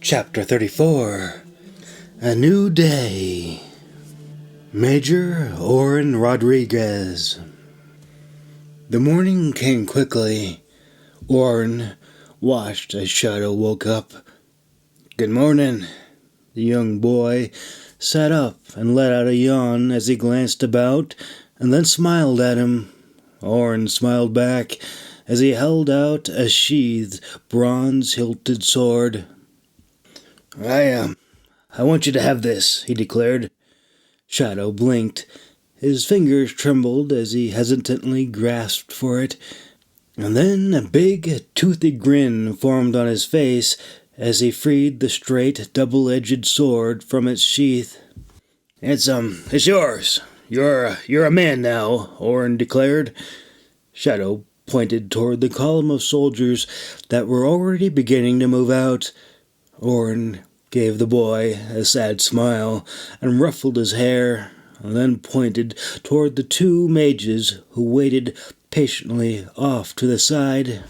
Chapter 34 A New Day. Major Oren Rodriguez. The morning came quickly. Oren watched as Shadow woke up. "Good morning." The young boy sat up and let out a yawn as he glanced about and then smiled at him. Oren smiled back as he held out a sheathed, bronze-hilted sword. I want you to have this," he declared. Shadow blinked. His fingers trembled as he hesitantly grasped for it, and then a big, toothy grin formed on his face as he freed the straight, double-edged sword from its sheath. It's yours. You're a man now," Oren declared. Shadow pointed toward the column of soldiers that were already beginning to move out. Oren gave the boy a sad smile and ruffled his hair, and then pointed toward the two mages who waited patiently off to the side.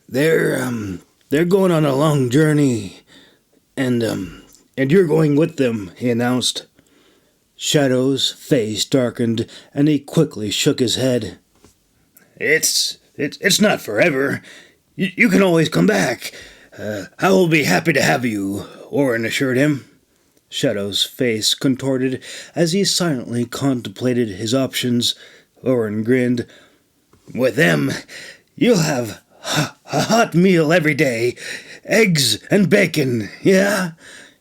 They're going on a long journey, and you're going with them," he announced. Shadow's face darkened, and he quickly shook his head. It's not forever. You can always come back. I will be happy to have you," Oren assured him. Shadow's face contorted as he silently contemplated his options. Oren grinned. "With them, you'll have a hot meal every day. Eggs and bacon, yeah?"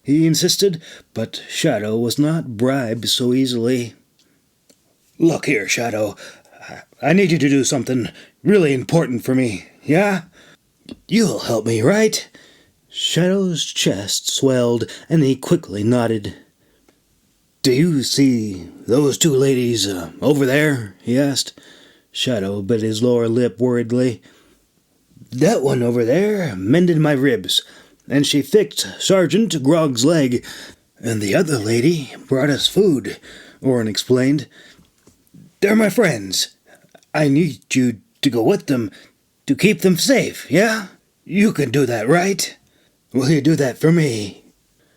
he insisted, but Shadow was not bribed so easily. "Look here, Shadow. I need you to do something really important for me, yeah? You'll help me, right?" Shadow's chest swelled, and he quickly nodded. "Do you see those two ladies over there?" he asked. Shadow bit his lower lip worriedly. "That one over there mended my ribs, and she fixed Sergeant Grog's leg, and the other lady brought us food," Oren explained. "They're my friends. I need you to go with them to keep them safe, yeah? You can do that, right? Will you do that for me?"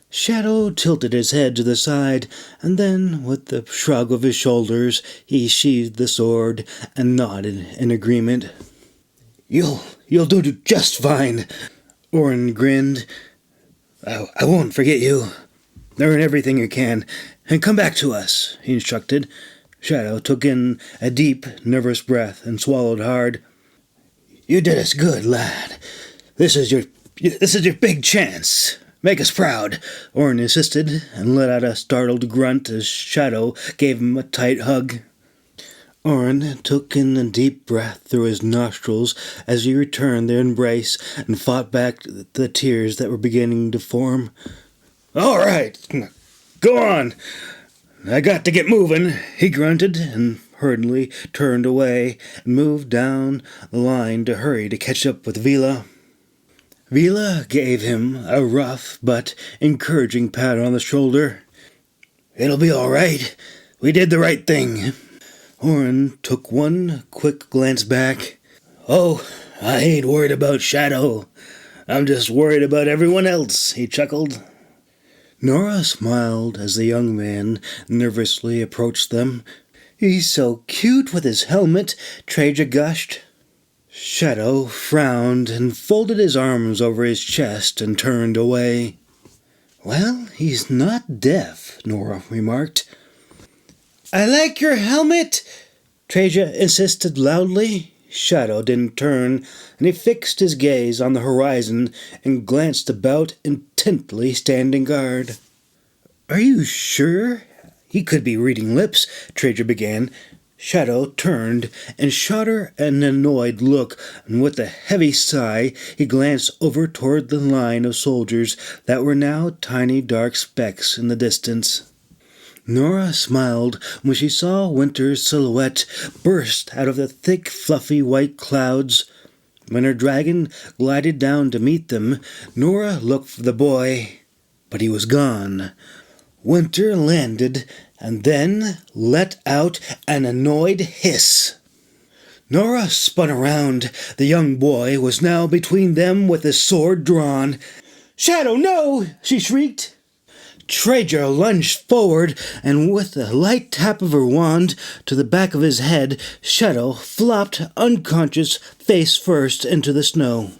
Shadow tilted his head to the side, and then, with a shrug of his shoulders, he sheathed the sword and nodded in agreement. You'll do just fine," Oren grinned. I won't forget you. Learn everything you can, and come back to us," he instructed. Shadow took in a deep, nervous breath and swallowed hard. "You did us good, lad. This is your big chance. Make us proud," Oren insisted, and let out a startled grunt as Shadow gave him a tight hug. Oren took in a deep breath through his nostrils as he returned their embrace and fought back the tears that were beginning to form. "All right, go on. I got to get moving," he grunted, and hurriedly turned away and moved down the line to hurry to catch up with Vila. Vila gave him a rough but encouraging pat on the shoulder. "It'll be all right. We did the right thing." Oren took one quick glance back. "Oh, I ain't worried about Shadow. I'm just worried about everyone else," he chuckled. Nora smiled as the young man nervously approached them. "He's so cute with his helmet," Traja gushed. Shadow frowned and folded his arms over his chest and turned away. "Well, he's not deaf," Nora remarked. "I like your helmet," Traja insisted loudly. Shadow didn't turn, and he fixed his gaze on the horizon and glanced about intently, standing guard. "Are you sure? He could be reading lips," Traja began. Shadow turned and shot her an annoyed look, and with a heavy sigh he glanced over toward the line of soldiers that were now tiny dark specks in the distance. Nora smiled when she saw Winter's silhouette burst out of the thick, fluffy white clouds. When her dragon glided down to meet them, Nora looked for the boy, but he was gone. Winter landed and then let out an annoyed hiss. Nora spun around. The young boy was now between them with his sword drawn. "Shadow, no!" she shrieked. Traja lunged forward, and with a light tap of her wand to the back of his head, Shadow flopped unconscious face first into the snow.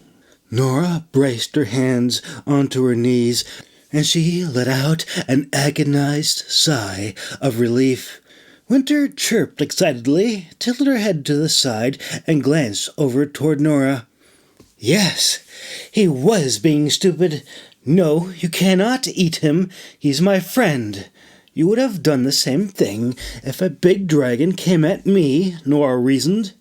Nora braced her hands onto her knees, and she let out an agonized sigh of relief. Winter chirped excitedly, tilted her head to the side, and glanced over toward Nora. "Yes, he was being stupid. No, you cannot eat him. He's my friend. You would have done the same thing if a big dragon came at me," Nora reasoned.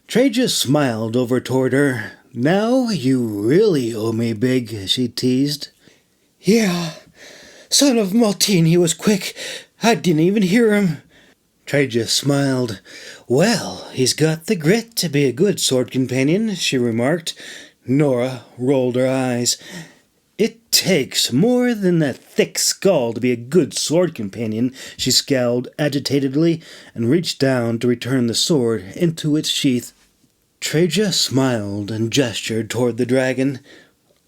Traja smiled over toward her. "Now you really owe me big," she teased. "Yeah, son of Maltine, he was quick. I didn't even hear him." Traja smiled. "Well, he's got the grit to be a good sword companion," she remarked. Nora rolled her eyes. "It takes more than a thick skull to be a good sword companion," she scowled agitatedly and reached down to return the sword into its sheath. Traja smiled and gestured toward the dragon.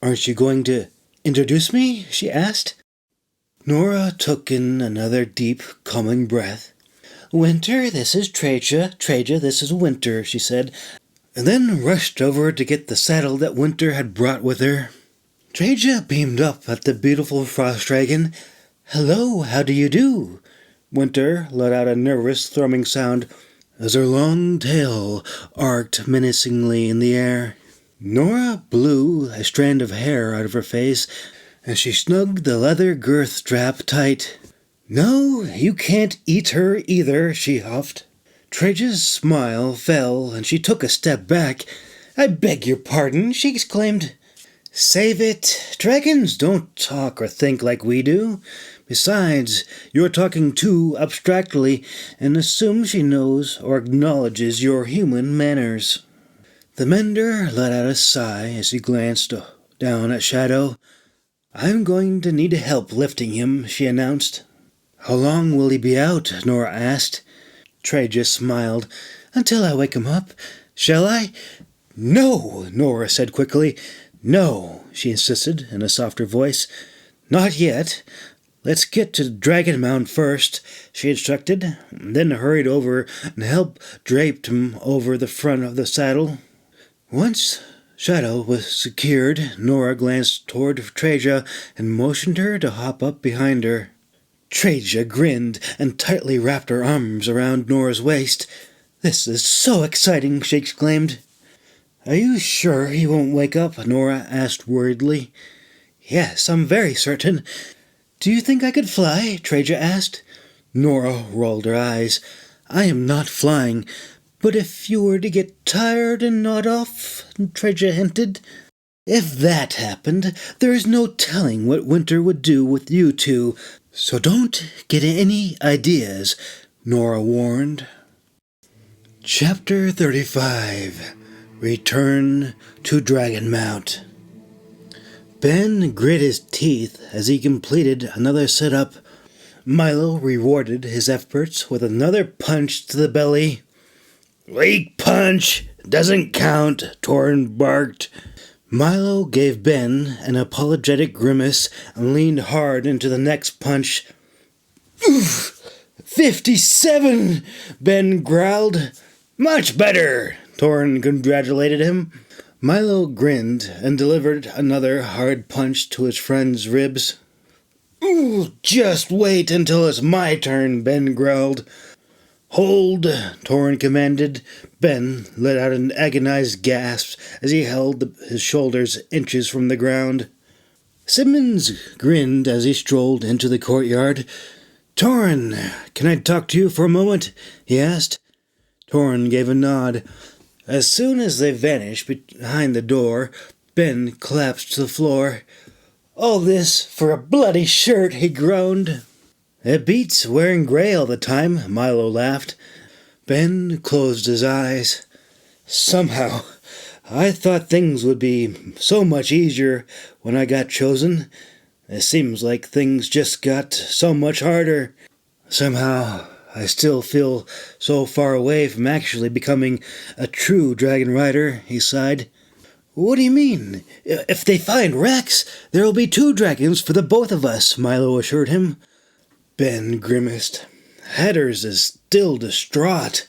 "Aren't you going to introduce me?" she asked. Nora took in another deep, calming breath. "Winter, this is Traja. Traja, this is Winter," she said, and then rushed over to get the saddle that Winter had brought with her. Traja beamed up at the beautiful frost dragon. "Hello, how do you do?" Winter let out a nervous thrumming sound as her long tail arced menacingly in the air. Nora blew a strand of hair out of her face, and she snugged the leather girth strap tight. "No, you can't eat her either," she huffed. Traja's smile fell, and she took a step back. "I beg your pardon," she exclaimed. "Save it. Dragons don't talk or think like we do. Besides, you're talking too abstractly, and assume she knows or acknowledges your human manners." The mender let out a sigh as he glanced down at Shadow. "I'm going to need help lifting him," she announced. "How long will he be out?" Nora asked. Traja smiled. "Until I wake him up. Shall I?" "No," Nora said quickly. "No," she insisted in a softer voice. "Not yet. Let's get to Dragon Mount first," she instructed, then hurried over and helped drape him over the front of the saddle. Once Shadow was secured, Nora glanced toward Traja and motioned her to hop up behind her. Traja grinned and tightly wrapped her arms around Nora's waist. "This is so exciting," she exclaimed. "Are you sure he won't wake up?" Nora asked worriedly. "Yes, I'm very certain." "Do you think I could fly?" Traja asked. Nora rolled her eyes. "I am not flying, but if you were to get tired and nod off," Traja hinted. "If that happened, there is no telling what Winter would do with you two, so don't get any ideas," Nora warned. Chapter 35. Return to Dragon Mount. Ben grit his teeth as he completed another sit-up. Milo rewarded his efforts with another punch to the belly. "Weak punch! Doesn't count," Torrin barked. Milo gave Ben an apologetic grimace and leaned hard into the next punch. "Oof! 57! Ben growled. "Much better!" Torrin congratulated him. Milo grinned and delivered another hard punch to his friend's ribs. "Ooh, just wait until it's my turn," Ben growled. "Hold," Torrin commanded. Ben let out an agonized gasp as he held his shoulders inches from the ground. Simmons grinned as he strolled into the courtyard. "Torrin, can I talk to you for a moment?" he asked. Torrin gave a nod. As soon as they vanished behind the door, Ben collapsed to the floor. "All this for a bloody shirt," he groaned. "It beats wearing gray all the time," Milo laughed. Ben closed his eyes. "Somehow, I thought things would be so much easier when I got chosen. It seems like things just got so much harder. Somehow, I still feel so far away from actually becoming a true dragon rider," he sighed. What do you mean? If they find Rex, there will be 2 dragons for the both of us, Milo assured him. Ben grimaced. Hatters is still distraught.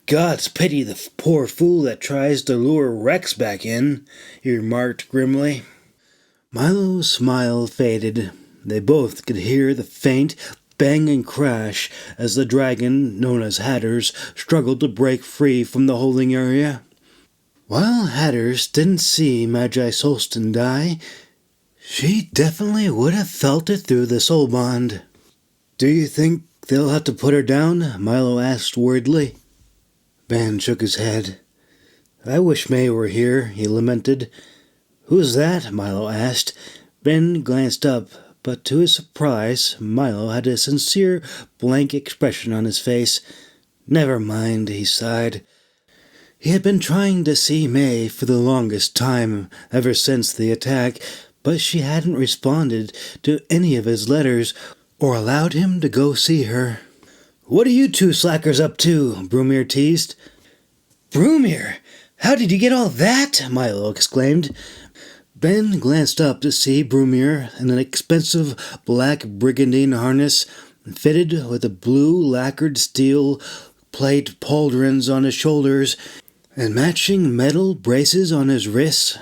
God's pity the poor fool that tries to lure Rex back in, he remarked grimly. Milo's smile faded. They both could hear the faint bang and crash as the dragon, known as Hatters, struggled to break free from the holding area. While Hatters didn't see Magi Solston die, she definitely would have felt it through the soul bond. Do you think they'll have to put her down? Milo asked worriedly. Ben shook his head. I wish May were here, he lamented. Who's that? Milo asked. Ben glanced up, but to his surprise, Milo had a sincere, blank expression on his face. Never mind, he sighed. He had been trying to see May for the longest time, ever since the attack, but she hadn't responded to any of his letters or allowed him to go see her. What are you 2 slackers up to? Brumir teased. Brumir? How did you get all that? Milo exclaimed. Ben glanced up to see Brumir in an expensive black brigandine harness, fitted with a blue lacquered steel plate pauldrons on his shoulders and matching metal braces on his wrists.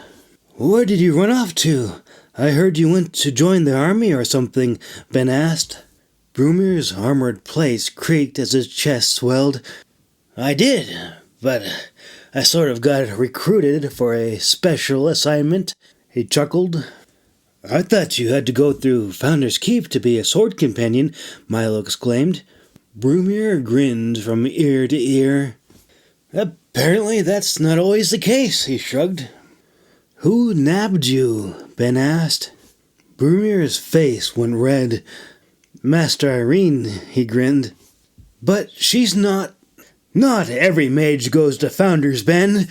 Where did you run off to? I heard you went to join the army or something, Ben asked. Brumir's armored plates creaked as his chest swelled. I did, but I sort of got recruited for a special assignment, he chuckled. I thought you had to go through Founder's Keep to be a sword companion, Milo exclaimed. Brumir grinned from ear to ear. Apparently that's not always the case, he shrugged. Who nabbed you? Ben asked. Brumir's face went red. Master Irene, he grinned. But she's not... Not every mage goes to Founders, Ben.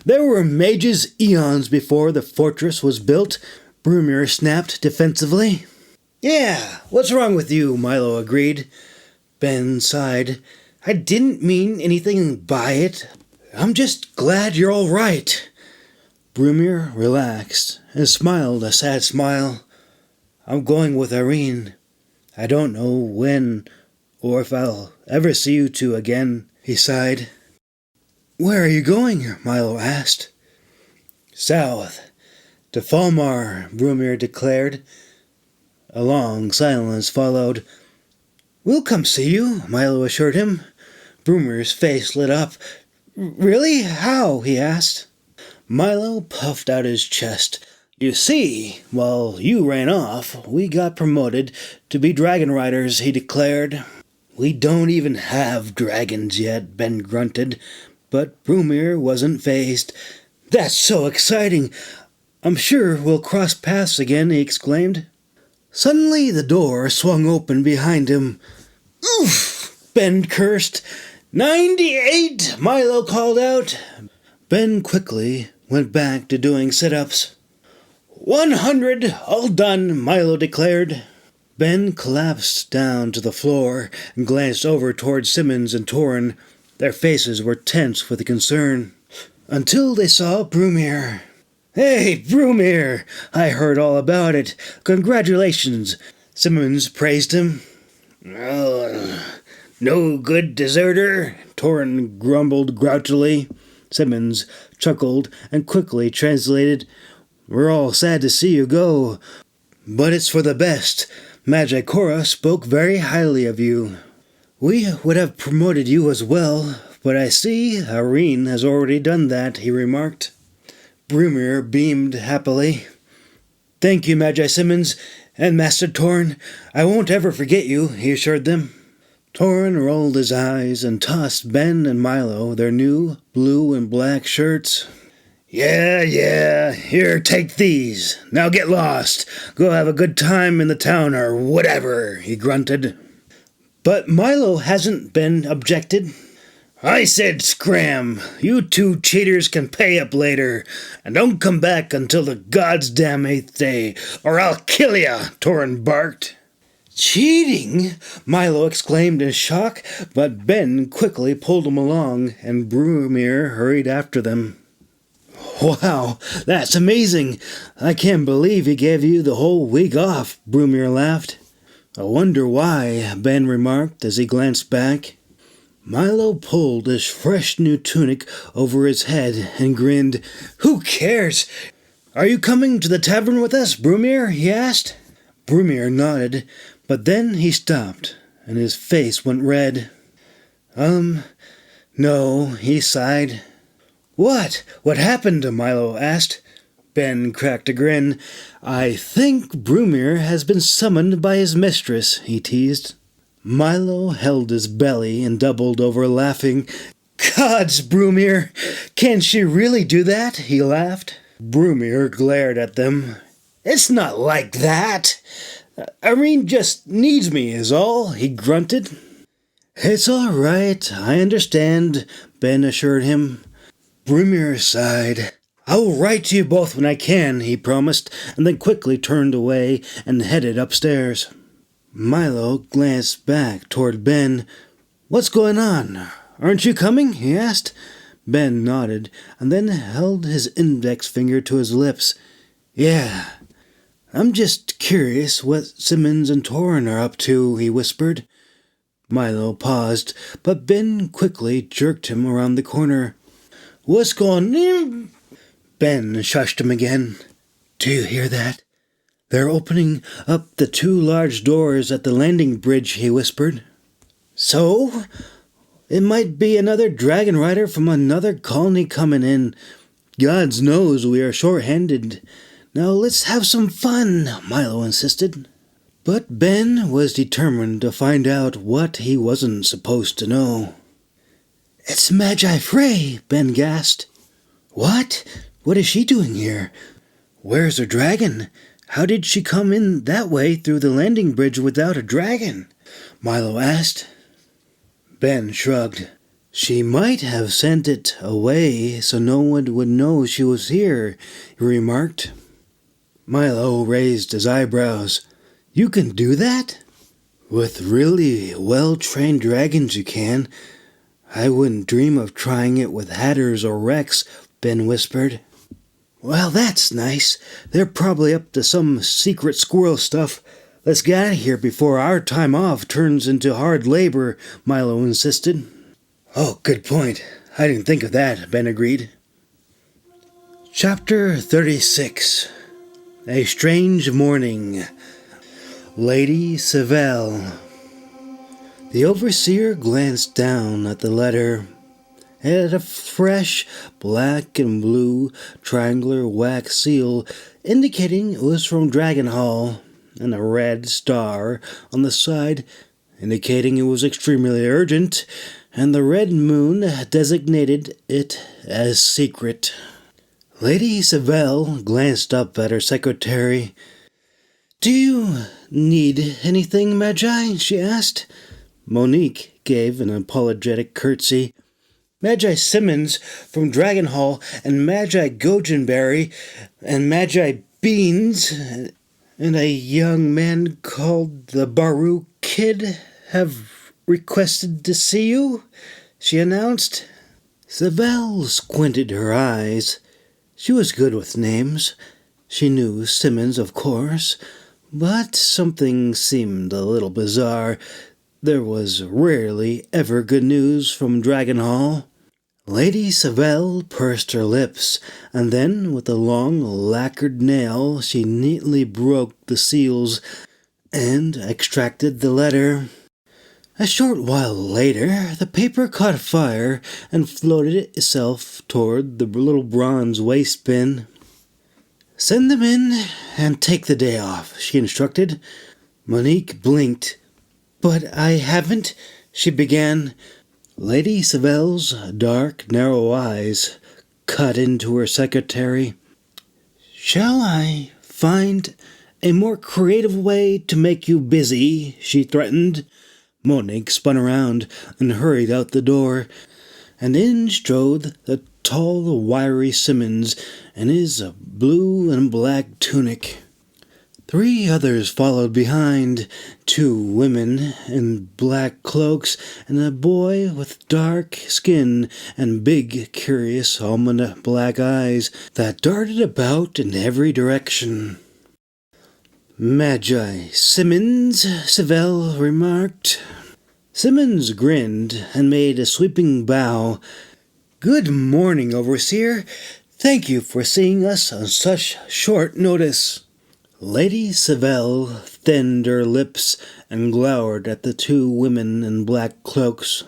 There were mages eons before the fortress was built, Brumir snapped defensively. Yeah, what's wrong with you? Milo agreed. Ben sighed. I didn't mean anything by it. I'm just glad you're all right. Brumir relaxed and smiled a sad smile. I'm going with Irene. I don't know when or if I'll ever see you 2 again, he sighed. Where are you going? Milo asked. South. To Falmar, Brumir declared. A long silence followed. We'll come see you, Milo assured him. Brumir's face lit up. Really? How? He asked. Milo puffed out his chest. You see, while you ran off, we got promoted to be dragon riders, he declared. We don't even have dragons yet, Ben grunted, but Brumir wasn't fazed. That's so exciting! I'm sure we'll cross paths again, he exclaimed. Suddenly the door swung open behind him. Oof! Ben cursed. 98! Milo called out. Ben quickly went back to doing sit-ups. 100! All done, Milo declared. Ben collapsed down to the floor and glanced over toward Simmons and Torin. Their faces were tense with concern. Until they saw Brumir. Hey, Brumir! I heard all about it. Congratulations! Simmons praised him. Oh, no good deserter, Torin grumbled grouchily. Simmons chuckled and quickly translated, We're all sad to see you go, but it's for the best. Magicora spoke very highly of you. We would have promoted you as well, but I see Irene has already done that, he remarked. Brumir beamed happily. Thank you, Magi Simmons, and Master Torin. I won't ever forget you, he assured them. Torin rolled his eyes and tossed Ben and Milo their new blue and black shirts. Yeah, here, take these. Now get lost. Go have a good time in the town or whatever, he grunted. But Milo hasn't been objected. I said scram. You 2 cheaters can pay up later. And don't come back until the gods damn 8th day, or I'll kill ya, Torin barked. Cheating? Milo exclaimed in shock, but Ben quickly pulled him along, and Brumir hurried after them. Wow, that's amazing. I can't believe he gave you the whole week off, Broomier laughed. I wonder why, Ben remarked as he glanced back. Milo pulled his fresh new tunic over his head and grinned. Who cares? Are you coming to the tavern with us, Broomier? He asked. Broomier nodded, but then he stopped, and his face went red. No, he sighed. What? What happened? Milo asked. Ben cracked a grin. I think Broomier has been summoned by his mistress, he teased. Milo held his belly and doubled over laughing. Gods, Broomier! Can she really do that? He laughed. Broomier glared at them. It's not like that. Irene just needs me is all, he grunted. It's all right, I understand, Ben assured him. Broomier sighed. I will write to you both when I can, he promised, and then quickly turned away and headed upstairs. Milo glanced back toward Ben. What's going on? Aren't you coming? He asked. Ben nodded, and then held his index finger to his lips. Yeah. I'm just curious what Simmons and Torrin are up to, he whispered. Milo paused, but Ben quickly jerked him around the corner. What's going on? Ben shushed him again. Do you hear that? They're opening up the 2 large doors at the landing bridge, he whispered. So? It might be another dragon rider from another colony coming in. Gods knows we are short-handed. Now let's have some fun, Milo insisted. But Ben was determined to find out what he wasn't supposed to know. It's Magi Frey, Ben gasped. What? What is she doing here? Where's her dragon? How did she come in that way through the landing bridge without a dragon? Milo asked. Ben shrugged. She might have sent it away so no one would know she was here, he remarked. Milo raised his eyebrows. You can do that? With really well-trained dragons you can. I wouldn't dream of trying it with hatters or Rex, Ben whispered. Well, that's nice. They're probably up to some secret squirrel stuff. Let's get out of here before our time off turns into hard labor, Milo insisted. Oh, good point. I didn't think of that, Ben agreed. Chapter 36. A Strange Morning. Lady Savelle. The overseer glanced down at the letter. It had a fresh black and blue triangular wax seal indicating it was from Dragonhall, and a red star on the side indicating it was extremely urgent, and the red moon designated it as secret. Lady Savelle glanced up at her secretary. Do you need anything, Magi? She asked. Monique gave an apologetic curtsy. Magi Simmons from Dragonhall and Magi Gojenberry and Magi Beans and a young man called the Baru Kid have requested to see you, she announced. Savelle squinted her eyes. She was good with names. She knew Simmons, of course, but something seemed a little bizarre. There was rarely ever good news from Dragonhall. Lady Savelle pursed her lips, and then, with a long, lacquered nail, she neatly broke the seals and extracted the letter. A short while later, the paper caught fire and floated itself toward the little bronze waste bin. Send them in and take the day off, she instructed. Monique blinked. But I haven't, she began. Lady Savelle's dark, narrow eyes cut into her secretary. Shall I find a more creative way to make you busy? She threatened. Monique spun around and hurried out the door, and in strode the tall, wiry Simmons in his blue and black tunic. 3 others followed behind, 2 women in black cloaks, and a boy with dark skin and big, curious, almond black eyes that darted about in every direction. "Magi Simmons," Savell remarked. Simmons grinned and made a sweeping bow. "Good morning, Overseer. Thank you for seeing us on such short notice." Lady Savell thinned her lips and glowered at the 2 women in black cloaks.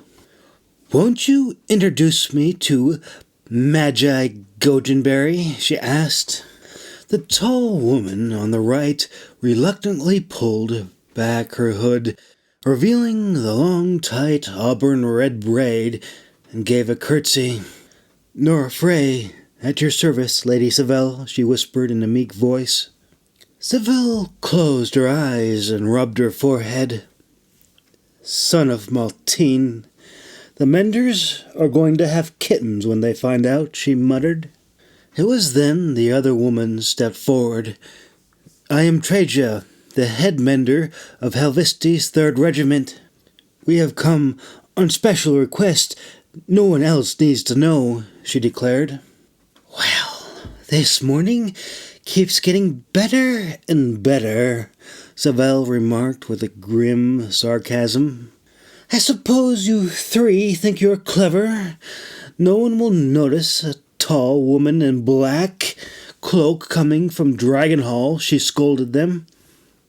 "Won't you introduce me to Magi Gojenberry?" she asked. The tall woman on the right reluctantly pulled back her hood, revealing the long, tight auburn red braid, and gave a curtsy. "Nora Frey, at your service, Lady Savell," she whispered in a meek voice. Savell closed her eyes and rubbed her forehead. "Son of Maltine, the Menders are going to have kittens when they find out," she muttered. It was then the other woman stepped forward. "I am Traja, the head mender of Helvisti's 3rd Regiment. We have come on special request. No one else needs to know," she declared. "Well, this morning keeps getting better and better," Savell remarked with a grim sarcasm. "I suppose you 3 think you're clever. No one will notice a tall woman in black cloak coming from Dragonhall," she scolded them.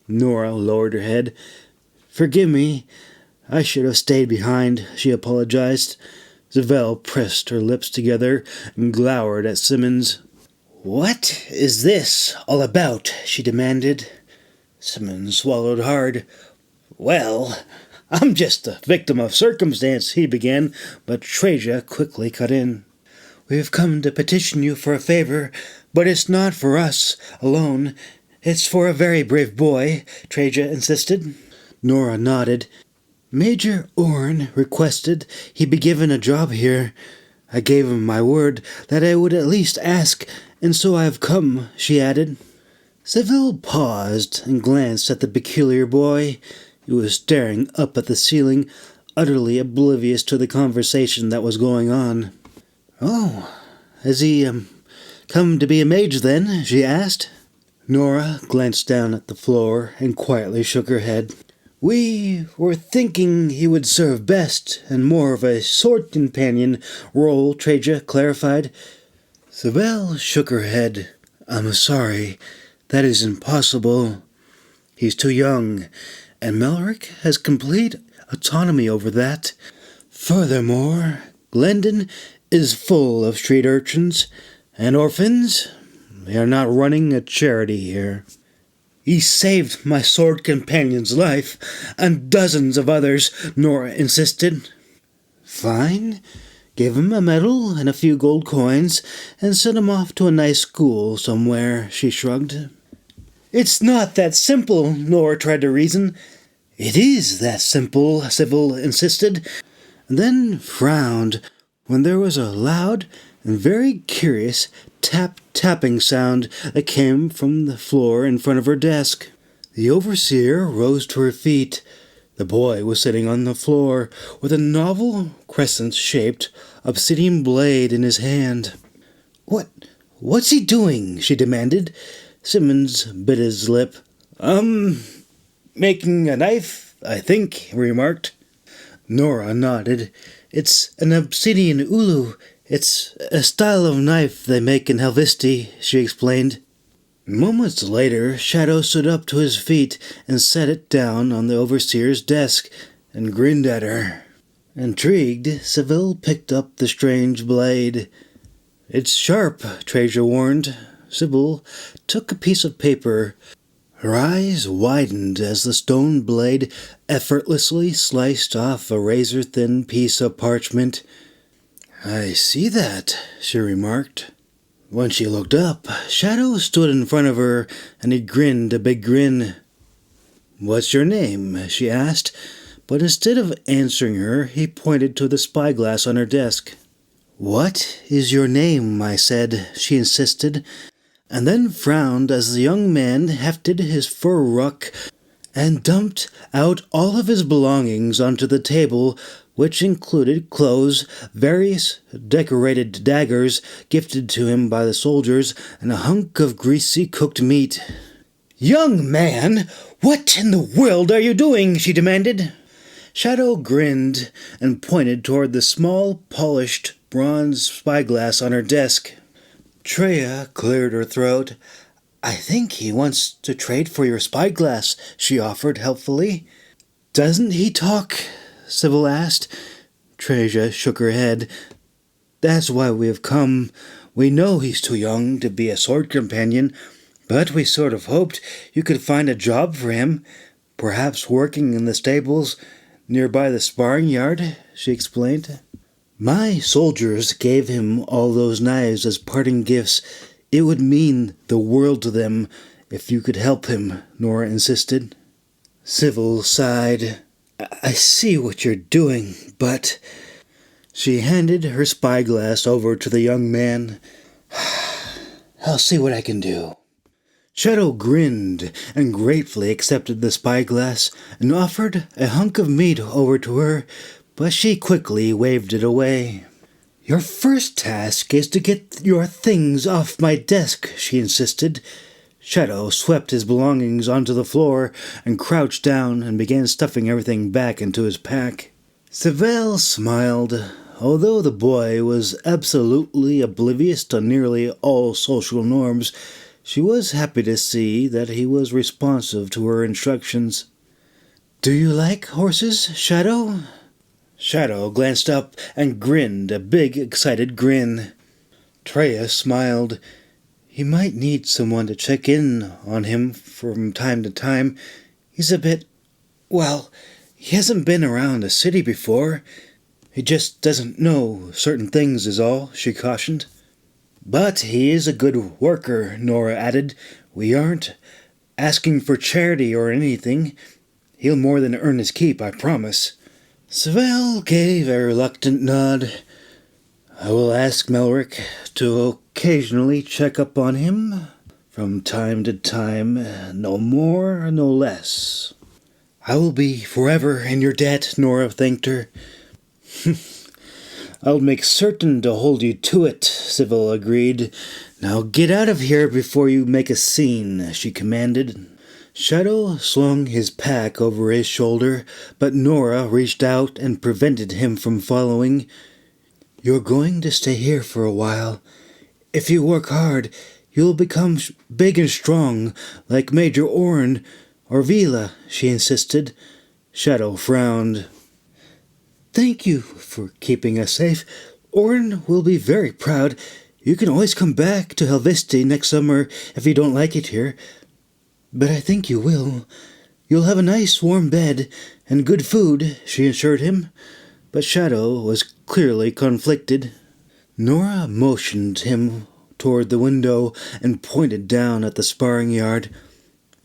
Nora lowered her head. "Forgive me, I should have stayed behind," she apologized. Savell pressed her lips together and glowered at Simmons. "What is this all about?" she demanded. Simmons swallowed hard. "Well, I'm just a victim of circumstance," he began, but Traja quickly cut in. "We've come to petition you for a favor, but it's not for us alone. It's for a very brave boy," Traja insisted. Nora nodded. "Major Orne requested he be given a job here. I gave him my word that I would at least ask, and so I have come," she added. Savell paused and glanced at the peculiar boy. He was staring up at the ceiling, utterly oblivious to the conversation that was going on. "Oh, has he come to be a mage then?" she asked. Nora glanced down at the floor and quietly shook her head. "We were thinking he would serve best in more of a sword companion role," Traja clarified. Savell shook her head. "I'm sorry, that is impossible. He's too young, and Melrick has complete autonomy over that. Furthermore, Glendon is full of street urchins and orphans. They are not running a charity here." "He saved my sword companion's life, and dozens of others," Nora insisted. "Fine. Give him a medal and a few gold coins, and send him off to a nice school somewhere," she shrugged. "It's not that simple," Nora tried to reason. "It is that simple," Savell insisted, and then frowned when there was a loud and very curious tapping sound that came from the floor in front of her desk. The overseer rose to her feet. The boy was sitting on the floor with a novel crescent-shaped obsidian blade in his hand. What's he doing?" she demanded. Simmons bit his lip. Making a knife, I think," he remarked. Nora nodded. "It's an obsidian ulu. It's a style of knife they make in Helvisti," she explained. Moments later, Shadow stood up to his feet and set it down on the overseer's desk and grinned at her. Intrigued, Savell picked up the strange blade. "It's sharp," Traja warned. Savell took a piece of paper. Her eyes widened as the stone blade effortlessly sliced off a razor-thin piece of parchment. "I see that," she remarked. When she looked up, Shadow stood in front of her, and he grinned a big grin. "What's your name?" she asked, but instead of answering her, he pointed to the spyglass on her desk. "What is your name?" I said, she insisted, and then frowned as the young man hefted his fur ruck and dumped out all of his belongings onto the table, which included clothes, various decorated daggers gifted to him by the soldiers, and a hunk of greasy cooked meat. "Young man, what in the world are you doing?" she demanded. Shadow grinned and pointed toward the small, polished bronze spyglass on her desk. Treya cleared her throat. "I think he wants to trade for your spyglass," she offered helpfully. "Doesn't he talk?" Sybil asked. Treya shook her head. "That's why we have come. We know he's too young to be a sword companion, but we sort of hoped you could find a job for him, perhaps working in the stables nearby the sparring yard," she explained. "My soldiers gave him all those knives as parting gifts. It would mean the world to them if you could help him," Nora insisted. Sybil sighed. "I see what you're doing, but—" She handed her spyglass over to the young man. "I'll see what I can do." Shadow grinned and gratefully accepted the spyglass and offered a hunk of meat over to her, but she quickly waved it away. "Your first task is to get your things off my desk," she insisted. Shadow swept his belongings onto the floor and crouched down and began stuffing everything back into his pack. Sybil smiled. Although the boy was absolutely oblivious to nearly all social norms, she was happy to see that he was responsive to her instructions. "Do you like horses, Shadow?" Shadow glanced up and grinned a big, excited grin. Treya smiled. "He might need someone to check in on him from time to time. He's a bit... well, he hasn't been around the city before. He just doesn't know certain things is all," she cautioned. "But he is a good worker," Nora added. "We aren't asking for charity or anything. He'll more than earn his keep, I promise." Sybil gave a reluctant nod. "I will ask Melrick to occasionally check up on him. From time to time, no more, no less." "I will be forever in your debt," Nora thanked her. "I'll make certain to hold you to it," Sybil agreed. "Now get out of here before you make a scene," she commanded. Shadow slung his pack over his shoulder, but Nora reached out and prevented him from following. "You're going to stay here for a while. If you work hard, you'll become big and strong, like Major Orrin or Vila," she insisted. Shadow frowned. "Thank you for keeping us safe. Orrin will be very proud. You can always come back to Helvesti next summer if you don't like it here. But I think you will. You'll have a nice warm bed and good food," she assured him. But Shadow was clearly conflicted. Nora motioned him toward the window and pointed down at the sparring yard.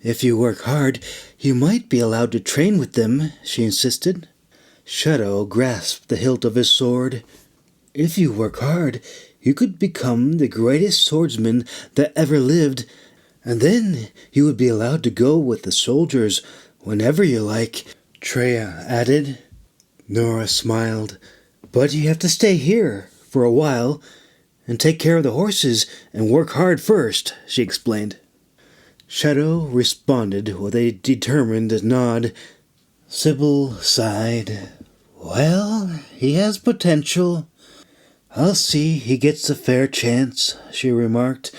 "If you work hard, you might be allowed to train with them," she insisted. Shadow grasped the hilt of his sword. "If you work hard, you could become the greatest swordsman that ever lived, and then you would be allowed to go with the soldiers whenever you like," Treya added. Nora smiled. "But you have to stay here for a while and take care of the horses and work hard first," she explained. Shadow responded with a determined nod. Sybil sighed. "Well, he has potential. I'll see he gets a fair chance," she remarked.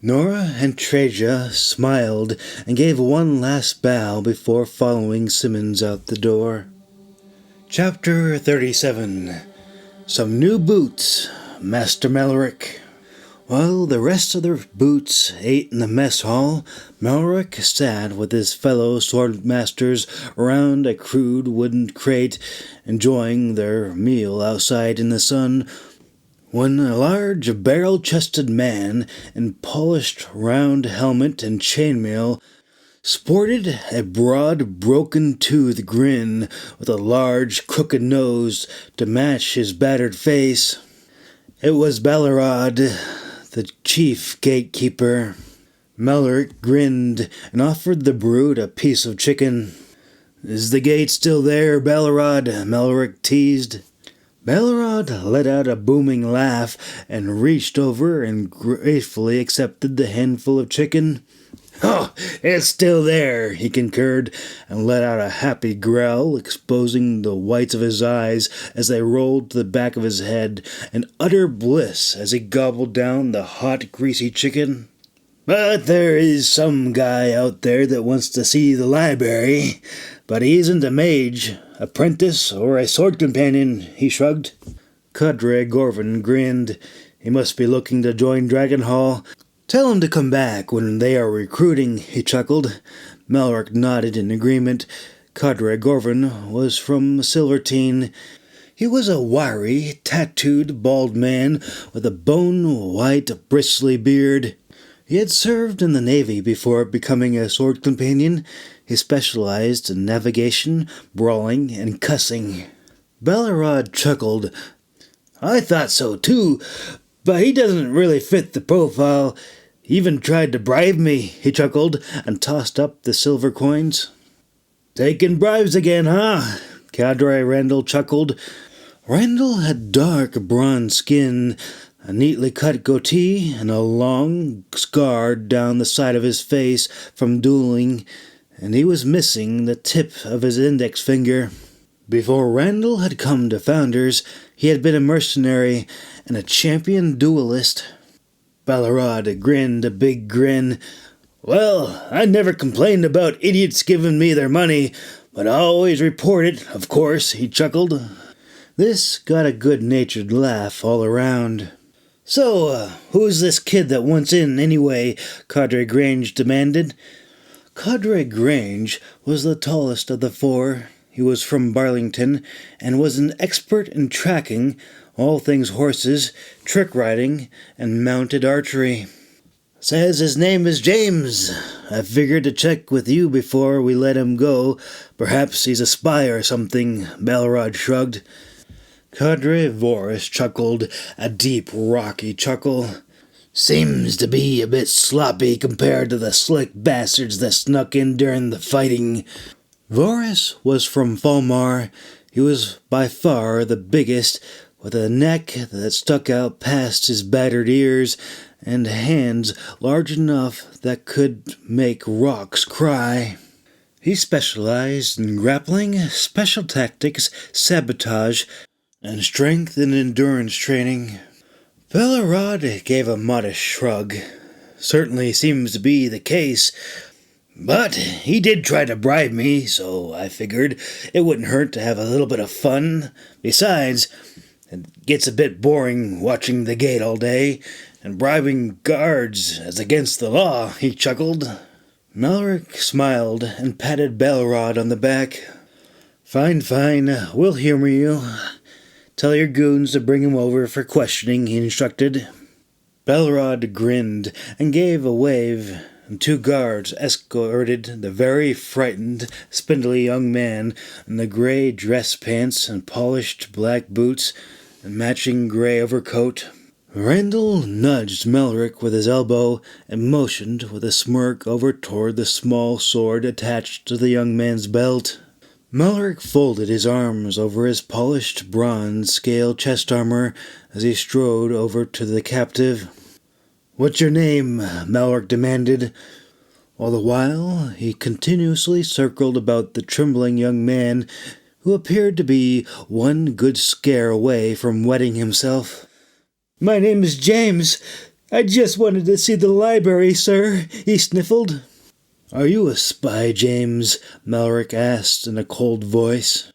Nora and Treya smiled and gave one last bow before following Simmons out the door. Chapter 37. Some New Boots, Master Melrick. While the rest of the boots ate in the mess hall, Melrick sat with his fellow swordmasters around a crude wooden crate, enjoying their meal outside in the sun, when a large barrel-chested man in polished round helmet and chainmail sported a broad broken-tooth grin with a large crooked nose to match his battered face. It was Ballarod, the chief gatekeeper. Melrick grinned and offered the brute a piece of chicken. "Is the gate still there, Ballarod?" Melrick teased. Ballarod let out a booming laugh and reached over and gratefully accepted the handful of chicken. "Oh, it's still there," he concurred, and let out a happy growl, exposing the whites of his eyes as they rolled to the back of his head, in utter bliss as he gobbled down the hot, greasy chicken. "But there is some guy out there that wants to see the library, but he isn't a mage, apprentice, or a sword companion," he shrugged. Cadre Gorvin grinned. "He must be looking to join Dragonhall. Tell him to come back when they are recruiting," he chuckled. Melrick nodded in agreement. Cadre Gorvin was from Silvertine. He was a wiry, tattooed, bald man with a bone-white, bristly beard. He had served in the Navy before becoming a sword companion. He specialized in navigation, brawling, and cussing. Ballarod chuckled. "I thought so too, but he doesn't really fit the profile. He even tried to bribe me," he chuckled, and tossed up the silver coins. "Taking bribes again, huh?" Cadre Randall chuckled. Randall had dark bronze skin, a neatly cut goatee, and a long scar down the side of his face from dueling, and he was missing the tip of his index finger. Before Randall had come to Founders, he had been a mercenary and a champion duelist. Ballarod grinned a big grin. "Well, I never complained about idiots giving me their money, but I always report it, of course," he chuckled. This got a good-natured laugh all around. "So, who's this kid that wants in, anyway?" Cadre Grange demanded. Cadre Grange was the tallest of the four. He was from Barlington, and was an expert in tracking, all things horses, trick riding, and mounted archery. "Says his name is James. I figured to check with you before we let him go. Perhaps he's a spy or something," Ballarod shrugged. Cadre Voris chuckled, a deep, rocky chuckle. "Seems to be a bit sloppy compared to the slick bastards that snuck in during the fighting." Voris was from Falmar. He was by far the biggest, with a neck that stuck out past his battered ears, and hands large enough that could make rocks cry. He specialized in grappling, special tactics, sabotage, and strength and endurance training. Ballarod gave a modest shrug. "Certainly seems to be the case. But he did try to bribe me, so I figured it wouldn't hurt to have a little bit of fun. Besides, it gets a bit boring watching the gate all day, and bribing guards is against the law," he chuckled. Melrick smiled and patted Ballarod on the back. Fine, we'll humor you. Tell your goons to bring him over for questioning," he instructed. Ballarod grinned and gave a wave, and 2 guards escorted the very frightened, spindly young man in the gray dress pants and polished black boots and matching gray overcoat. Randall nudged Melrick with his elbow and motioned with a smirk over toward the small sword attached to the young man's belt. Melrick folded his arms over his polished bronze scale chest armor as he strode over to the captive. "What's your name?" Melrick demanded. All the while, he continuously circled about the trembling young man, who appeared to be one good scare away from wetting himself. "My name is James. I just wanted to see the library, sir," he sniffled. "Are you a spy, James?" Melrick asked in a cold voice.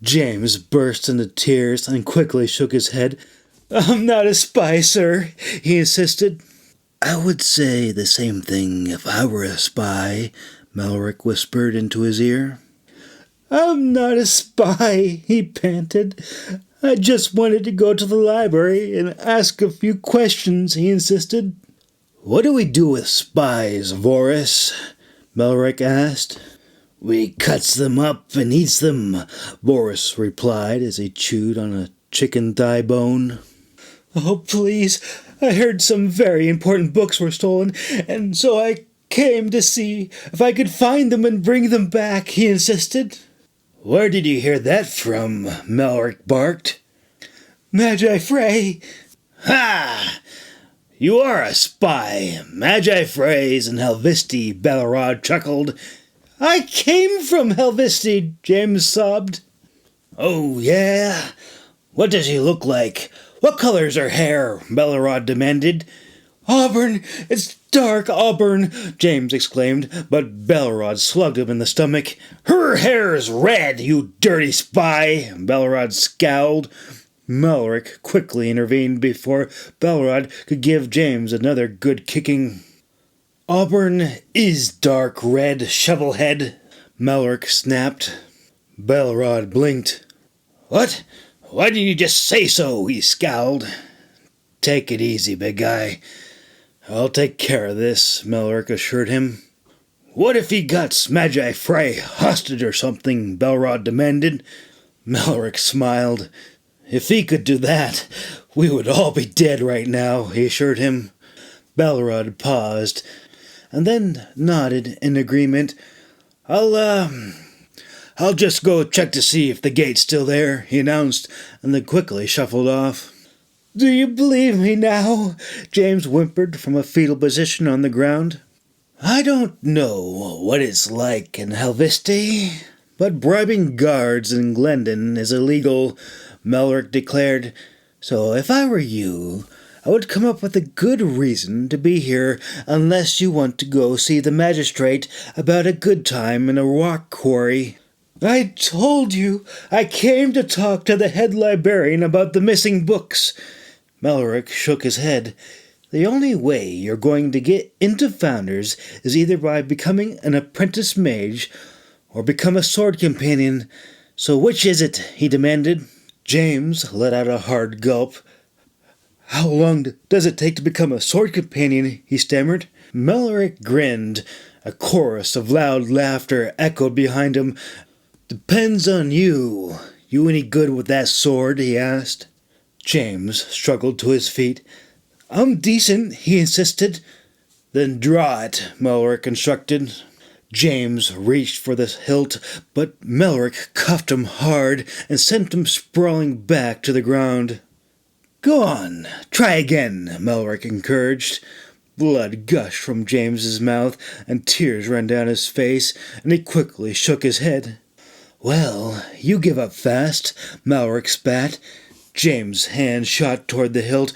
James burst into tears and quickly shook his head. "I'm not a spy, sir," he insisted. "I would say the same thing if I were a spy," Melrick whispered into his ear. "I'm not a spy," he panted. "I just wanted to go to the library and ask a few questions," he insisted. "What do we do with spies, Voris?" Melrick asked. "We cuts them up and eats them," Voris replied as he chewed on a chicken thigh bone. "Oh, please, I heard some very important books were stolen, and so I came to see if I could find them and bring them back, he insisted. Where did you hear that from? Malric barked. Magi Frey. Ha! You are a spy. Magi Freys and Helvisti, Bellerod chuckled. I came from Helvisti, James sobbed. Oh, yeah? What does she look like? What color's her hair? Bellerod demanded. Auburn! It's dark auburn! James exclaimed, but Bellerod slugged him in the stomach. Her hair's red, you dirty spy! Bellerod scowled. Malric quickly intervened before Bellerod could give James another good kicking. Auburn is dark red, shovelhead, Malric snapped. Bellerod blinked. What? Why didn't you just say so? He scowled. Take it easy, big guy. I'll take care of this, Malric assured him. What if he got Magi Frey hostage or something? Bellerod demanded. Malric smiled. If he could do that, we would all be dead right now, he assured him. Bellerod paused, and then nodded in agreement. I'll just go check to see if the gate's still there, he announced, and then quickly shuffled off. Do you believe me now? James whimpered from a fetal position on the ground. I don't know what it's like in Helvisti, but bribing guards in Glendon is illegal, Malric declared. So if I were you, I would come up with a good reason to be here unless you want to go see the magistrate about a good time in a rock quarry. I told you I came to talk to the head librarian about the missing books. Malric shook his head. The only way you're going to get into Founders is either by becoming an apprentice mage or become a sword companion. So which is it? He demanded. James let out a hard gulp. How long does it take to become a sword companion? He stammered. Malric grinned. A chorus of loud laughter echoed behind him. Depends on you. You any good with that sword? He asked. James struggled to his feet. I'm decent, he insisted. Then draw it, Malric instructed. James reached for the hilt, but Malric cuffed him hard and sent him sprawling back to the ground. Go on, try again, Malric encouraged. Blood gushed from James's mouth, and tears ran down his face, and he quickly shook his head. Well, you give up fast, Malric spat. James' hand shot toward the hilt,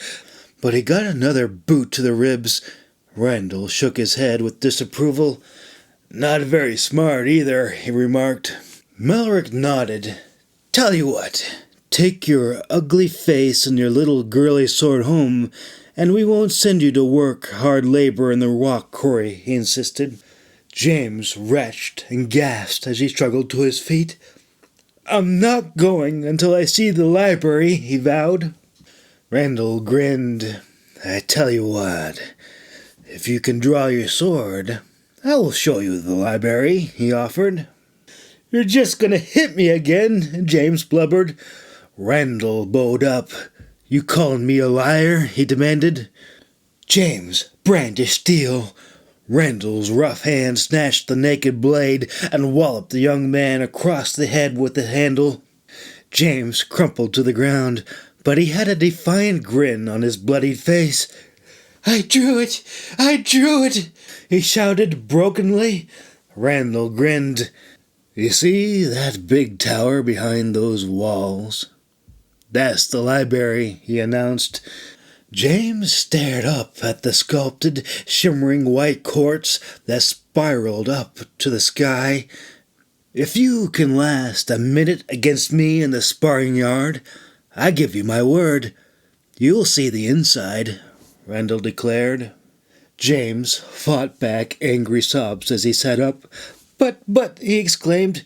but he got another boot to the ribs. Randall shook his head with disapproval. Not very smart either, he remarked. Malric nodded. Tell you what, take your ugly face and your little girly sword home, and we won't send you to work hard labor in the rock quarry, he insisted. James retched and gasped as he struggled to his feet. I'm not going until I see the library, he vowed. Randall grinned. I tell you what, if you can draw your sword, I will show you the library, he offered. You're just going to hit me again, James blubbered. Randall bowed up. You calling me a liar? He demanded. James brandished steel. Randall's rough hand snatched the naked blade and walloped the young man across the head with the handle. James crumpled to the ground, but he had a defiant grin on his bloodied face. I drew it! I drew it! He shouted brokenly. Randall grinned. You see that big tower behind those walls? That's the library, he announced. James stared up at the sculpted, shimmering white courts that spiraled up to the sky. If you can last a minute against me in the sparring yard, I give you my word. You'll see the inside, Randall declared. James fought back angry sobs as he sat up. But, he exclaimed.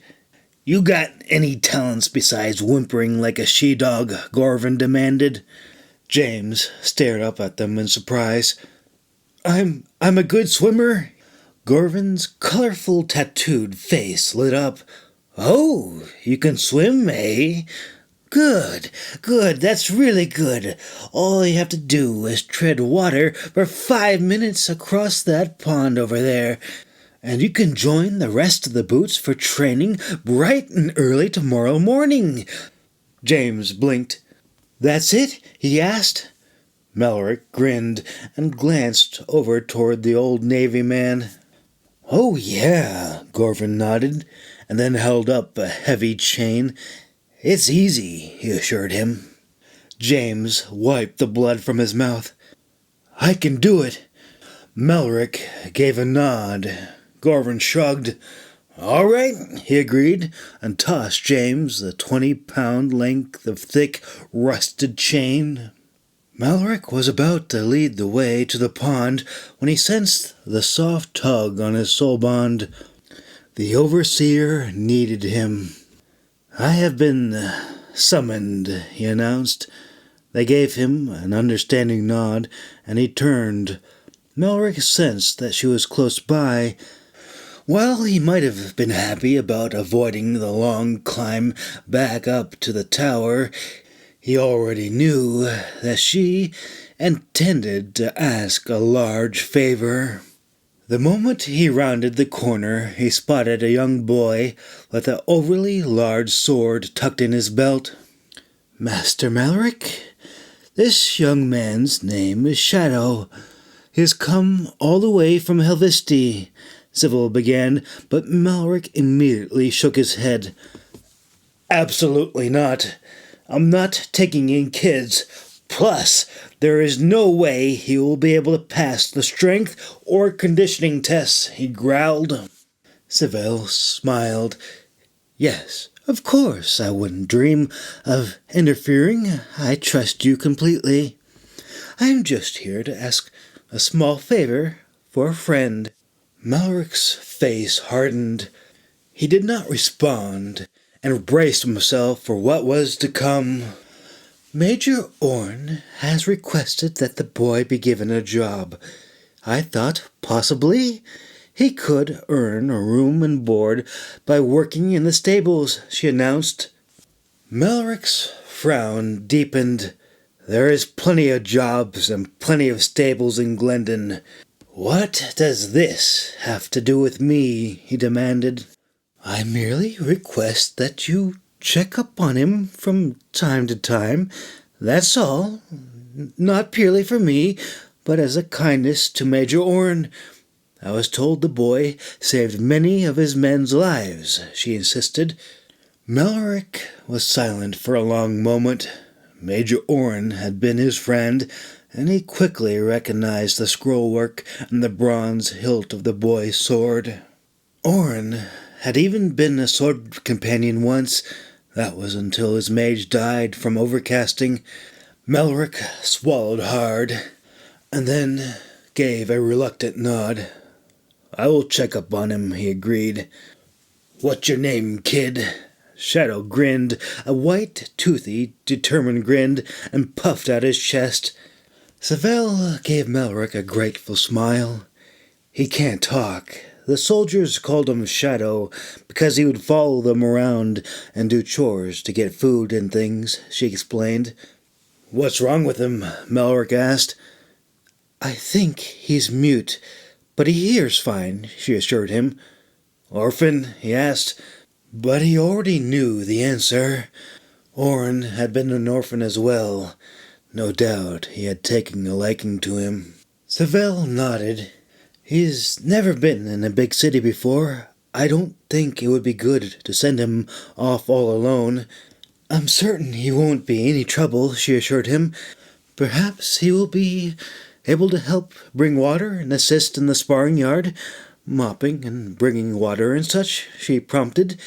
You got any talents besides whimpering like a she-dog? Gorvin demanded. James stared up at them in surprise. I'm a good swimmer? Gorvin's colorful tattooed face lit up. Oh, you can swim, eh? Good, good, that's really good. All you have to do is tread water for 5 minutes across that pond over there, and you can join the rest of the boots for training bright and early tomorrow morning. James blinked. That's it? He asked. Mallory grinned and glanced over toward the old Navy man. Oh, yeah, Gorvin nodded, and then held up a heavy chain. It's easy, he assured him. James wiped the blood from his mouth. I can do it. Melrick gave a nod. Gorvin shrugged. All right, he agreed, and tossed James the 20-pound length of thick, rusted chain. Malrick was about to lead the way to the pond when he sensed the soft tug on his soul bond. The overseer needed him. I have been summoned, he announced. They gave him an understanding nod, and he turned. Malrick sensed that she was close by. While he might have been happy about avoiding the long climb back up to the tower, he already knew that she intended to ask a large favor. The moment he rounded the corner, he spotted a young boy with an overly large sword tucked in his belt. Master Malrick, this young man's name is Shadow. He has come all the way from Helvisti, Sybil began, but Malrick immediately shook his head. Absolutely not. I'm not taking in kids. Plus, there is no way he will be able to pass the strength or conditioning tests, he growled. Sybil smiled. Yes, of course, I wouldn't dream of interfering. I trust you completely. I'm just here to ask a small favor for a friend. Malrick's face hardened. He did not respond, and braced himself for what was to come. Major Orne has requested that the boy be given a job. I thought possibly he could earn a room and board by working in the stables, she announced. Malrick's frown deepened. There is plenty of jobs and plenty of stables in Glendon. What does this have to do with me? He demanded. I merely request that you check up on him from time to time. That's all. Not purely for me, but as a kindness to Major Orne. I was told the boy saved many of his men's lives, she insisted. Malrick was silent for a long moment. Major Orne had been his friend, and he quickly recognized the scrollwork and the bronze hilt of the boy's sword. Orne had even been a sword companion once. That was until his mage died from overcasting. Malrick swallowed hard, and then gave a reluctant nod. I will check up on him, he agreed. What's your name, kid? Shadow grinned, a white, toothy, determined grin, and puffed out his chest. Savelle gave Malrick a grateful smile. He can't talk. The soldiers called him Shadow because he would follow them around and do chores to get food and things, she explained. What's wrong with him? Malrick asked. I think he's mute, but he hears fine, she assured him. Orphan? He asked, but he already knew the answer. Orne had been an orphan as well. No doubt he had taken a liking to him. Savelle nodded. He's never been in a big city before. I don't think it would be good to send him off all alone. I'm certain he won't be any trouble, she assured him. Perhaps he will be able to help bring water and assist in the sparring yard, mopping and bringing water and such, she prompted.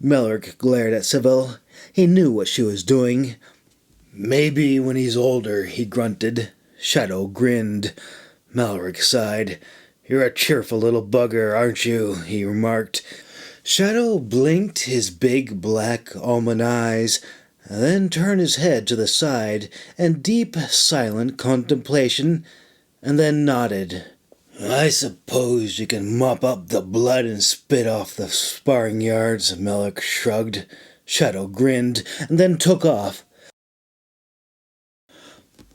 Malrick glared at Sybil. He knew what she was doing. Maybe when he's older, he grunted. Shadow grinned. Malrick sighed. You're a cheerful little bugger, aren't you? He remarked. Shadow blinked his big black almond eyes, and then turned his head to the side in deep, silent contemplation, and then nodded. I suppose you can mop up the blood and spit off the sparring yards, Malrick shrugged. Shadow grinned and then took off.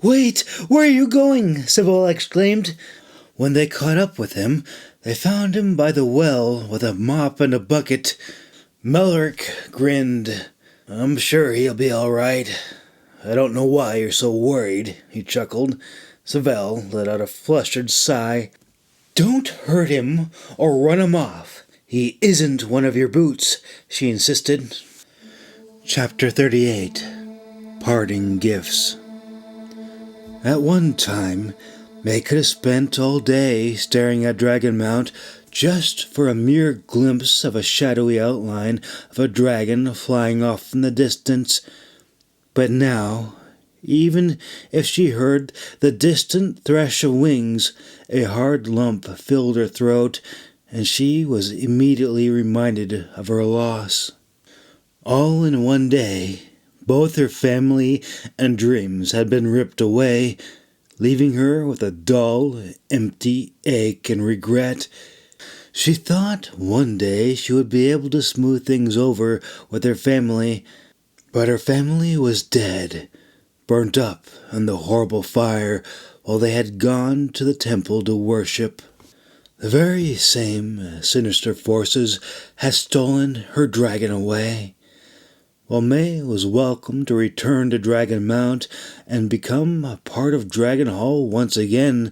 "Wait, where are you going?" Sybil exclaimed. When they caught up with him, they found him by the well with a mop and a bucket. Melrick grinned. "I'm sure he'll be all right. I don't know why you're so worried," he chuckled. Sybil let out a flustered sigh. "Don't hurt him or run him off. He isn't one of your boots," she insisted. Chapter 38. Parting Gifts. At one time, May could have spent all day staring at Dragon Mount just for a mere glimpse of a shadowy outline of a dragon flying off in the distance. But now, even if she heard the distant thresh of wings, a hard lump filled her throat, and she was immediately reminded of her loss. All in one day, both her family and dreams had been ripped away, leaving her with a dull, empty ache and regret. She thought one day she would be able to smooth things over with her family, but her family was dead, burnt up in the horrible fire while they had gone to the temple to worship. The very same sinister forces had stolen her dragon away. While May was welcome to return to Dragon Mount and become a part of Dragon Hall once again,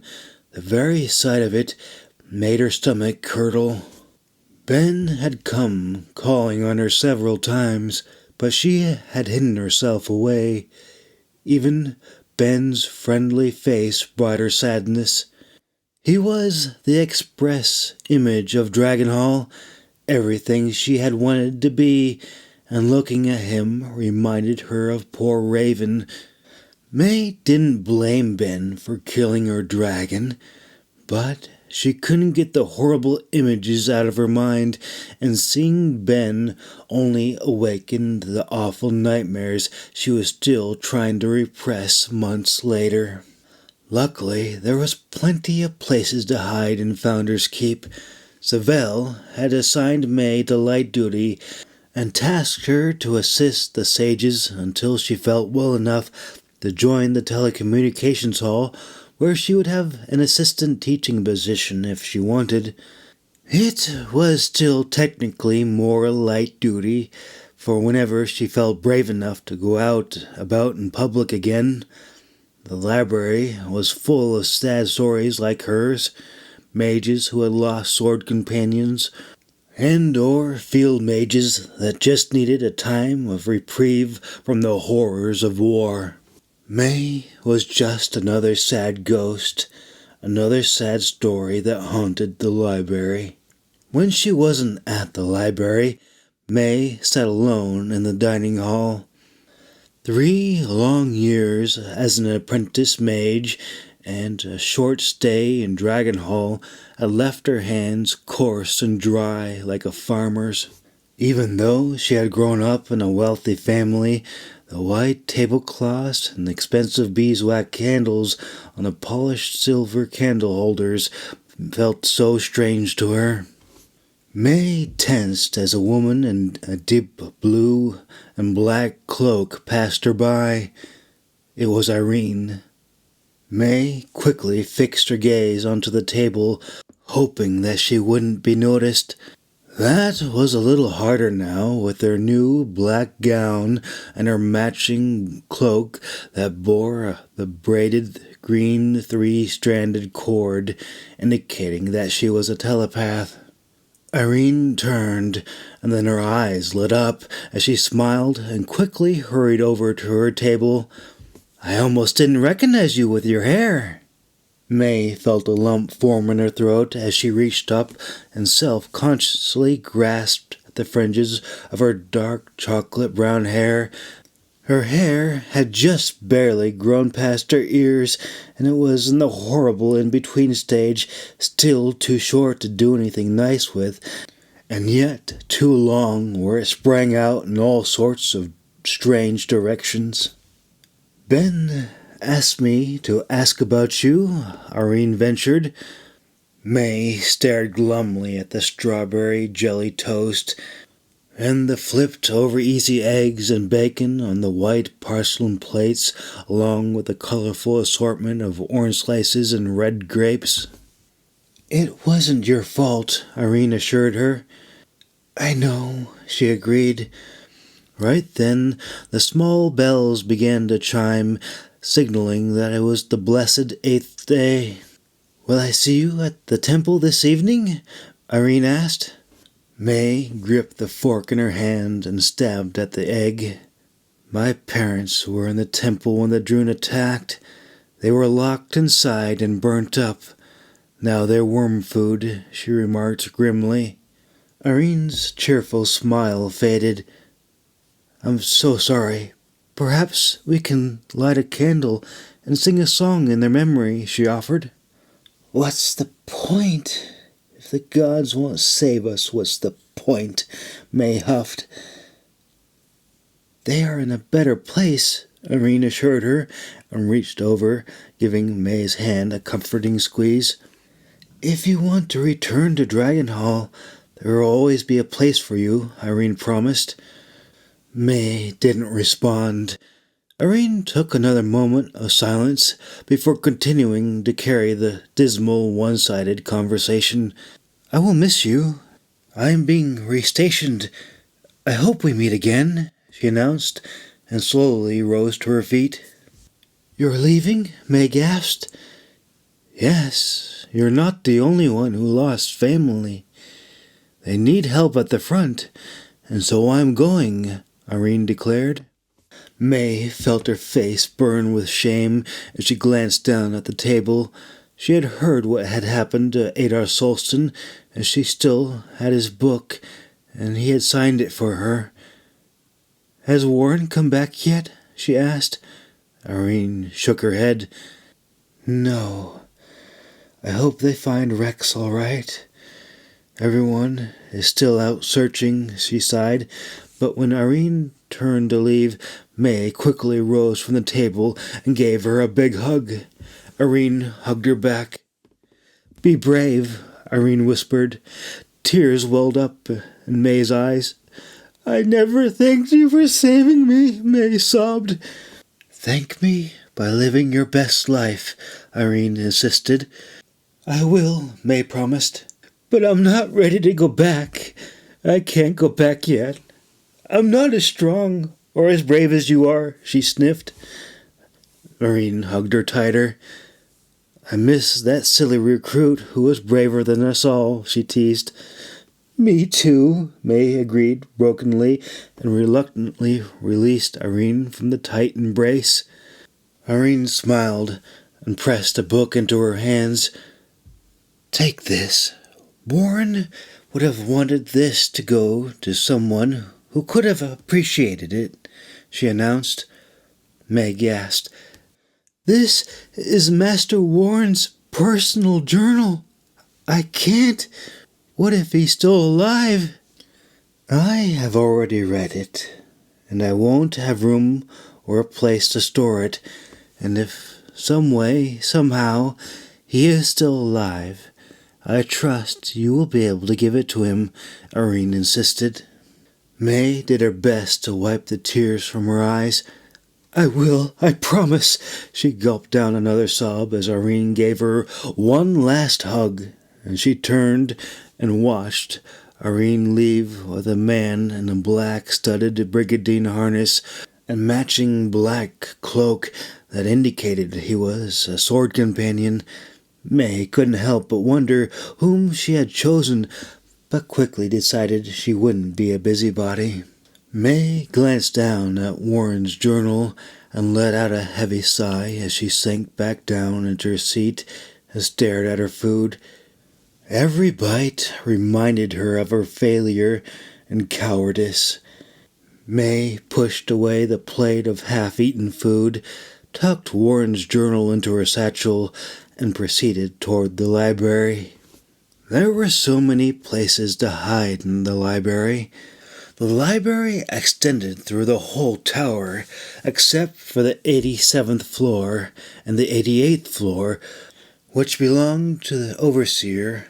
the very sight of it made her stomach curdle. Ben had come calling on her several times, but she had hidden herself away. Even Ben's friendly face brought her sadness. He was the express image of Dragon Hall, everything she had wanted to be, and looking at him reminded her of poor Raven. May didn't blame Ben for killing her dragon, but she couldn't get the horrible images out of her mind, and seeing Ben only awakened the awful nightmares she was still trying to repress months later. Luckily, there was plenty of places to hide in Founder's Keep. Sybil had assigned May to light duty and tasked her to assist the sages until she felt well enough to join the telecommunications hall, where she would have an assistant teaching position if she wanted. It was still technically more light duty, for whenever she felt brave enough to go out about in public again. The library was full of sad stories like hers, mages who had lost sword companions, and/or field mages that just needed a time of reprieve from the horrors of war. May was just another sad ghost, another sad story that haunted the library. When she wasn't at the library, May sat alone in the dining hall. 3 long years as an apprentice mage and a short stay in Dragon Hall had left her hands coarse and dry like a farmer's. Even though she had grown up in a wealthy family, the white tablecloths and expensive beeswax candles on the polished silver candle holders felt so strange to her. May tensed as a woman in a deep blue and black cloak passed her by. It was Irene. May quickly fixed her gaze onto the table, hoping that she wouldn't be noticed. That was a little harder now with her new black gown and her matching cloak that bore the braided green 3-stranded cord, indicating that she was a telepath. Irene turned, and then her eyes lit up as she smiled and quickly hurried over to her table. "I almost didn't recognize you with your hair." May felt a lump form in her throat as she reached up and self-consciously grasped at the fringes of her dark chocolate-brown hair. Her hair had just barely grown past her ears, and it was in the horrible in-between stage, still too short to do anything nice with, and yet too long where it sprang out in all sorts of strange directions. "Ben asked me to ask about you," Irene ventured. May stared glumly at the strawberry jelly toast. and the flipped over easy eggs and bacon on the white porcelain plates, along with a colorful assortment of orange slices and red grapes. "It wasn't your fault," Irene assured her. "I know," she agreed. Right then, the small bells began to chime, signaling that it was the blessed 8th day. "Will I see you at the temple this evening?" Irene asked. May gripped the fork in her hand and stabbed at the egg. "My parents were in the temple when the Droon attacked. They were locked inside and burnt up. Now they're worm food," she remarked grimly. Irene's cheerful smile faded. "I'm so sorry. Perhaps we can light a candle and sing a song in their memory," she offered. "What's the point? If the gods won't save us, what's the point?" May huffed. "They are in a better place," Irene assured her, and reached over, giving May's hand a comforting squeeze. "If you want to return to Dragon Hall, there will always be a place for you," Irene promised. May didn't respond. Irene took another moment of silence before continuing to carry the dismal, one-sided conversation. "I will miss you. I am being restationed. I hope we meet again," she announced, and slowly rose to her feet. "You're leaving?" May gasped. "Yes, you're not the only one who lost family. They need help at the front, and so I'm going," Irene declared. May felt her face burn with shame as she glanced down at the table. She had heard what had happened to Adar Solston, and she still had his book, and he had signed it for her. "Has Warren come back yet?" she asked. Irene shook her head. "No. I hope they find Rex all right. Everyone is still out searching," she sighed. But when Irene turned to leave, May quickly rose from the table and gave her a big hug. Irene hugged her back. "Be brave," Irene whispered. Tears welled up in May's eyes. "I never thanked you for saving me," May sobbed. "Thank me by living your best life," Irene insisted. "I will," May promised. "But I'm not ready to go back. I can't go back yet. I'm not as strong or as brave as you are," she sniffed. Irene hugged her tighter. "I miss that silly recruit who was braver than us all," she teased. "Me too," May agreed brokenly, and reluctantly released Irene from the tight embrace. Irene smiled and pressed a book into her hands. "Take this. Warren would have wanted this to go to someone who could have appreciated it," she announced. May gasped. "This is Master Warren's personal journal. I can't. What if he's still alive?" "I have already read it, and I won't have room or a place to store it, and if some way, somehow, he is still alive, I trust you will be able to give it to him," Irene insisted. May did her best to wipe the tears from her eyes. "I will, I promise." She gulped down another sob as Irene gave her one last hug, and she turned and watched Irene leave with a man in a black studded brigandine harness and matching black cloak that indicated he was a sword companion. May couldn't help but wonder whom she had chosen, but quickly decided she wouldn't be a busybody. May glanced down at Warren's journal and let out a heavy sigh as she sank back down into her seat and stared at her food. Every bite reminded her of her failure and cowardice. May pushed away the plate of half-eaten food, tucked Warren's journal into her satchel, and proceeded toward the library. There were so many places to hide in the library. The library extended through the whole tower, except for the 87th floor and the 88th floor, which belonged to the overseer.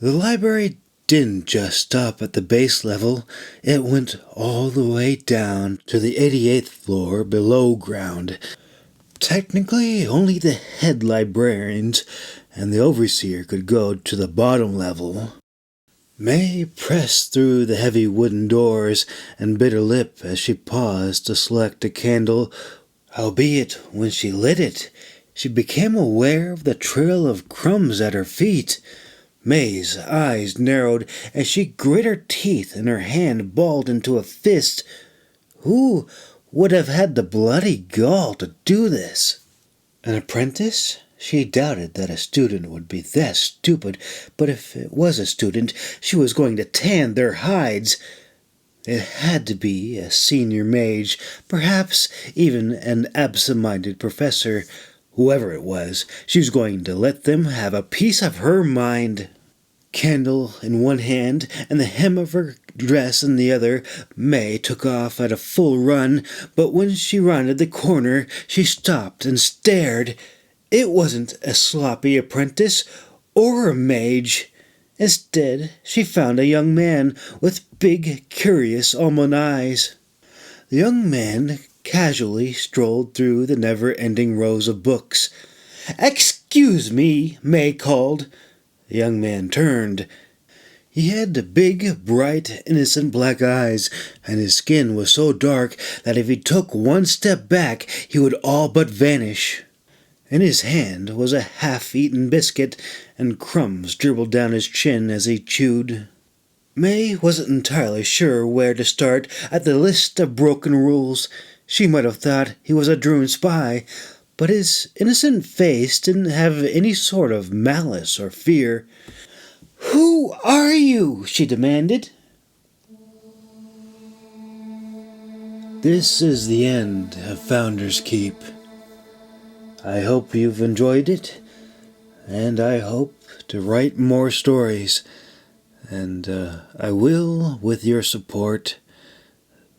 The library didn't just stop at the base level, it went all the way down to the 88th floor below ground. Technically, only the head librarians and the overseer could go to the bottom level. May pressed through the heavy wooden doors and bit her lip as she paused to select a candle, albeit when she lit it, she became aware of the trail of crumbs at her feet. May's eyes narrowed as she grit her teeth and her hand balled into a fist. Who would have had the bloody gall to do this? An apprentice? She doubted that a student would be that stupid, but if it was a student, she was going to tan their hides. It had to be a senior mage, perhaps even an absent-minded professor. Whoever it was, she was going to let them have a piece of her mind. Candle in one hand and the hem of her dress in the other, May took off at a full run, but when she rounded the corner, she stopped and stared. It wasn't a sloppy apprentice or a mage. Instead, she found a young man with big, curious almond eyes. The young man casually strolled through the never-ending rows of books. "Excuse me," May called. The young man turned. He had big, bright, innocent black eyes, and his skin was so dark that if he took one step back, he would all but vanish. In his hand was a half-eaten biscuit, and crumbs dribbled down his chin as he chewed. May wasn't entirely sure where to start at the list of broken rules. She might have thought he was a Droon spy, but his innocent face didn't have any sort of malice or fear. "Who are you?" she demanded. This is the end of Founder's Keep. I hope you've enjoyed it, and I hope to write more stories, and I will with your support.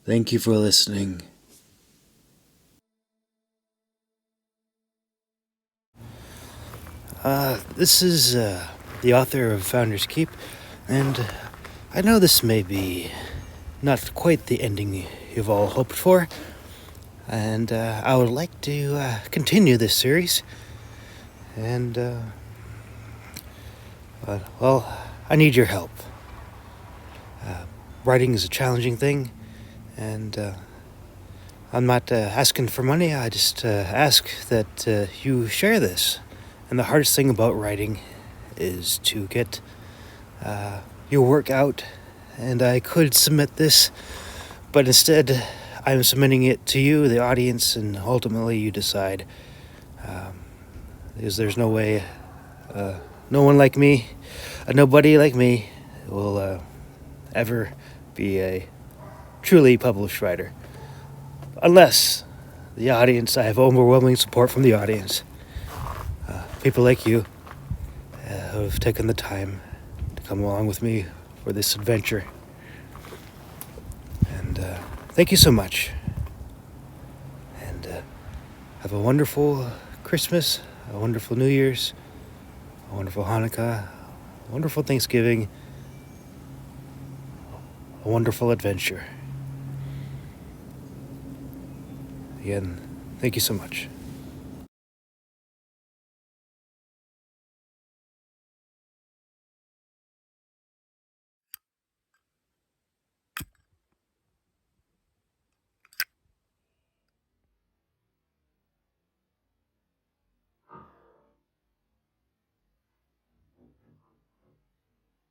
Thank you for listening. This is the author of Founder's Keep, and I know this may be not quite the ending you've all hoped for, and I would like to continue this series, and well, I need your help. Writing is a challenging thing, and I'm not asking for money. I just ask that you share this. And the hardest thing about writing is to get your work out, and I could submit this, but instead I'm submitting it to you, the audience, and ultimately you decide. Because there's no way, no one like me, a nobody like me, will ever be a truly published writer. Unless the audience, I have overwhelming support from the audience. People like you who have taken the time to come along with me for this adventure. And thank you so much. And have a wonderful Christmas, a wonderful New Year's, a wonderful Hanukkah, a wonderful Thanksgiving, a wonderful adventure. Again, thank you so much.